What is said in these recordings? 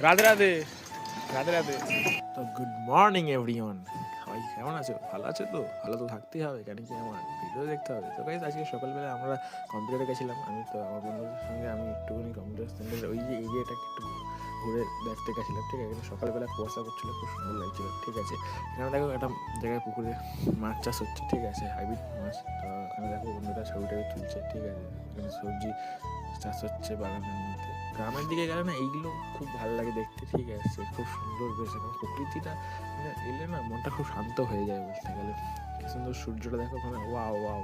রাধে রাধে রাধে রাধে। তো good morning everyone, সবাই কেমন আছো? ভালো আছো তো? ভালো তো থাকতেই হবে, কেন কি আমার ভিডিও দেখতে হবে। তো গাইস আজকে সকালবেলা আমরা কম্পিউটারে গেছিলাম, আমি তো আমার বন্ধুদের সঙ্গে আমি একটুখানি কম্পিউটার সেন্টারে ওই যে এরিয়াটাকে একটু ঘুরে দেখতে গেছিলাম, ঠিক আছে। সকালবেলা কুয়াশা করছিলো, খুব সুন্দর লাগছিল, ঠিক আছে। এখানে দেখো একটা জায়গায় পুকুরে মাছ চাষ হচ্ছে, ঠিক আছে, হাইব্রিড মাছ। তো এখানে দেখো বন্ধুরা ছবি টবি তুলছে, ঠিক আছে। এখানে সবজি চাষ হচ্ছে বাগানের মধ্যে। গ্রামের দিকে গেলে না এইগুলো খুব ভালো লাগে দেখতে, ঠিক আছে। খুব সুন্দর বেশ, এবং প্রকৃতিটা মানে এলে না মনটা খুব শান্ত হয়ে যায় বলতে গেলে। কি সুন্দর সূর্যটা দেখো ওখানে, ওয়াও ওয়াও,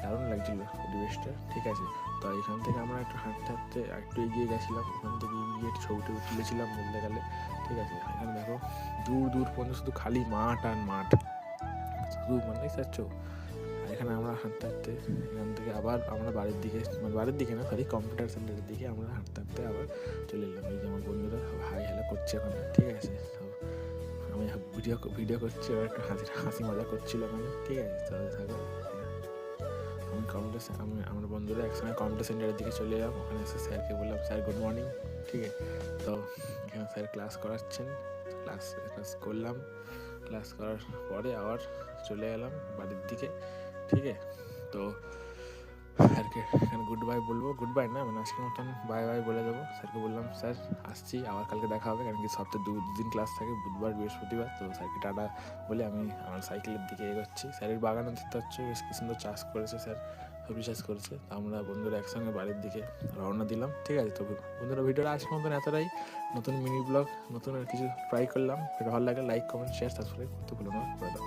দারুণ লাগছিল পরিবেশটা, ঠিক আছে। তো এখান থেকে আমরা একটু হাঁটতে হাঁটতে একটু এগিয়ে গেছিলাম, ওখান থেকে গিয়ে ছবি টবি তুলেছিলাম বলতে গেলে, ঠিক আছে। এখানে দেখো দূর দূর পর্যন্ত শুধু খালি মাঠ আর মাঠ, শুধু মানে চাচ্ছ। আর এখানে আমরা হাঁটতে হাঁটতে এখান থেকে আবার আমরা বাড়ির দিকে, মানে বাড়ির দিকে না সরি, কম্পিউটার সেন্টারের দিকে আমরা হাঁটতে হাঁটতে আবার চলে এলাম। এই যে আমার বন্ধুরা হাই হ্যালো করছে ওখানে, ঠিক আছে। সব আমি ভিডিও ভিডিও করছি, ওরা একটু হাসি মজা করছিল ওখানে, ঠিক আছে। তো থাকো, আমি আমার বন্ধুরা একসঙ্গে কম্পিউটার সেন্টারের দিকে চলে এলাম। ওখানে এসে স্যারকে বললাম, স্যার গুড মর্নিং, ঠিক আছে। তো এখানে স্যার ক্লাস করাচ্ছেন, ক্লাস করলাম। ক্লাস করার পরে আবার চলে এলাম বাড়ির দিকে, ঠিক আছে। তো স্যারকে এখানে গুড বাই বলবো, গুড বাই না মানে আজকের মতন বাই বাই বলে দেবো। স্যারকে বললাম, স্যার আসছি, আবার কালকে দেখা হবে, কারণ কি সপ্তাহে দুদিন ক্লাস থাকে, বুধবার বৃহস্পতিবার। তো স্যারকে টাটা বলে আমি আমার সাইকেলের দিকে এগোচ্ছি। স্যারের বাগানে দেখতে হচ্ছে বেশ কি সুন্দর চাষ করেছে স্যার, সবজি চাষ করেছে। তো আমরা বন্ধুরা একসঙ্গে বাড়ির দিকে রওনা দিলাম, ঠিক আছে। তো বন্ধুরা ভিডিওটা আজকের মতন এতটাই। নতুন মিনি ব্লগ, নতুন আর কিছু ট্রাই করলাম। এটা ভালো লাগে লাইক কমেন্ট শেয়ার সাবস্ক্রাইব করতে ভুলো না, করে দাও।